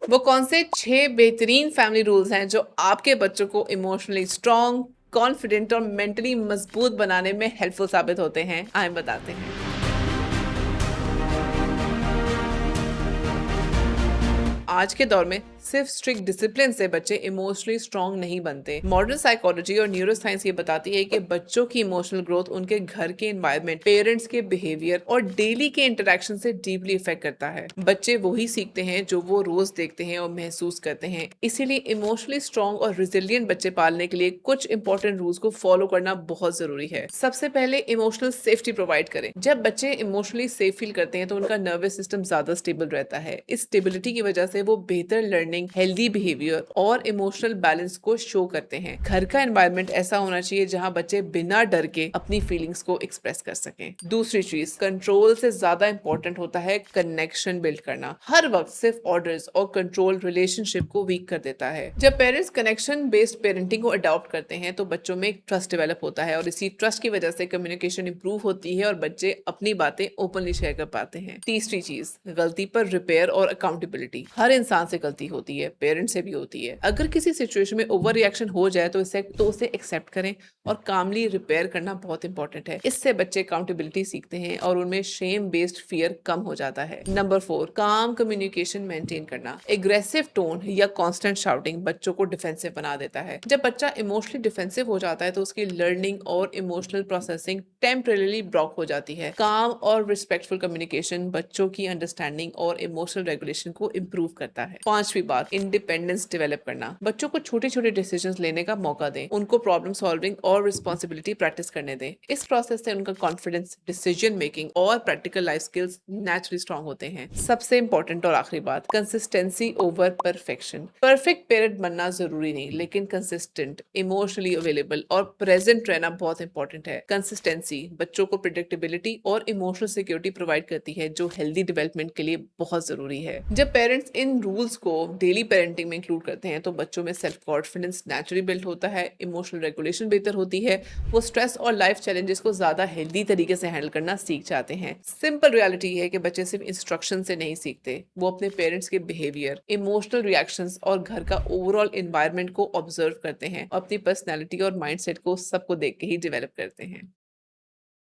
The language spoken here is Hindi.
वो कौन से 6 बेहतरीन फैमिली रूल्स हैं जो आपके बच्चों को इमोशनली स्ट्रॉन्ग, कॉन्फिडेंट और मेंटली मजबूत बनाने में हेल्पफुल साबित होते हैं? आइए बताते हैं। आज के दौर में सिर्फ स्ट्रिक्ट डिसिप्लिन से बच्चे इमोशनली स्ट्रांग नहीं बनते। मॉडर्न साइकोलॉजी और न्यूरोसाइंस ये बताती है कि बच्चों की इमोशनल ग्रोथ उनके घर के एनवायरनमेंट, पेरेंट्स के बिहेवियर और डेली के इंटरेक्शन से डीपली इफेक्ट करता है। बच्चे वही सीखते हैं जो वो रोज देखते हैं और महसूस करते हैं। इसीलिए इमोशनली स्ट्रांग और रिजिलियंट बच्चे पालने के लिए कुछ इंपॉर्टेंट रूल्स को फॉलो करना बहुत जरूरी है। सबसे पहले इमोशनल सेफ्टी प्रोवाइड करें। जब बच्चे इमोशनली सेफ फील करते हैं तो उनका नर्वस सिस्टम ज्यादा स्टेबल रहता है। इस स्टेबिलिटी की वजह से वो बेहतर लर्निंग, हेल्दी बिहेवियर और इमोशनल बैलेंस को शो करते हैं। घर का एनवायरनमेंट ऐसा होना चाहिए जहां बच्चे बिना डर के अपनी फीलिंग्स को एक्सप्रेस कर सकें। दूसरी चीज, कंट्रोल से ज्यादा इंपॉर्टेंट होता है कनेक्शन बिल्ड करना। हर वक्त सिर्फ ऑर्डर्स और कंट्रोल रिलेशनशिप को वीक कर देता है। जब पेरेंट्स कनेक्शन बेस्ड पेरेंटिंग को अडॉप्ट करते हैं तो बच्चों में एक ट्रस्ट डेवलप होता है और इसी ट्रस्ट की वजह से कम्युनिकेशन इंप्रूव होती है और बच्चे अपनी बातें ओपनली शेयर कर पाते हैं। तीसरी चीज, गलती पर रिपेयर और अकाउंटेबिलिटी। हर इंसान से गलती होती है, पेरेंट्स से भी होती है। अगर किसी सिचुएशन में ओवर रिएक्शन हो जाए तो उसे एक्सेप्ट करें और कामली रिपेयर करना बहुत इंपॉर्टेंट है। इससे बच्चे अकाउंटेबिलिटी सीखते हैं और उनमें शेम बेस्ड फियर कम हो जाता है। नंबर 4, काम कम्युनिकेशन मेंटेन करना। एग्रेसिव टोन या कांस्टेंट शाउटिंग बच्चों को डिफेंसिव बना देता है। जब बच्चा इमोशनली डिफेंसिव हो जाता है तो उसकी लर्निंग और इमोशनल प्रोसेसिंग टेम्परेली ब्लॉक हो जाती है। काम और रिस्पेक्टफुल कम्युनिकेशन बच्चों की अंडरस्टैंडिंग और इमोशनल रेगुलेशन को इम्प्रूव करता है। पांचवी बात, इंडिपेंडेंस डेवलप करना। बच्चों को छोटे छोटे डिसीजंस लेने का मौका दें। उनको प्रॉब्लम सॉल्विंग और रिस्पॉन्सिबिलिटी प्रैक्टिस करने दें। इस प्रोसेस से उनका कॉन्फिडेंस, डिसीजन मेकिंग और practical life skills naturally strong होते हैं। सबसे इंपॉर्टेंट और आखिरी बात, consistency over perfection. Perfect parent बनना जरूरी नहीं, लेकिन कंसिस्टेंट, इमोशनली अवेलेबल और प्रेजेंट रहना बहुत इंपॉर्टेंट है। कंसिस्टेंसी बच्चों को प्रेडिक्टेबिलिटी और इमोशनल सिक्योरिटी प्रोवाइड करती है जो हेल्दी डेवलपमेंट के लिए बहुत जरूरी है। जब पेरेंट्स इन रूल्स को डेली पेरेंटिंग में इंक्लूड करते हैं तो बच्चों में सेल्फ कॉन्फिडेंस नेचुरली बिल्ड होता है, इमोशनल रेगुलेशन बेहतर होती है, वो स्ट्रेस और लाइफ चैलेंजेस को ज्यादा हेल्दी तरीके से हैंडल करना सीख जाते हैं। सिंपल रियलिटी है कि बच्चे सिर्फ इंस्ट्रक्शन से नहीं सीखते, वो अपने पेरेंट्स के बिहेवियर, इमोशनल रिएक्शंस और घर का ओवरऑल एनवायरनमेंट को ऑब्जर्व करते हैं और अपनी पर्सनैलिटी और माइंडसेट को सबको देख के ही डेवलप करते हैं।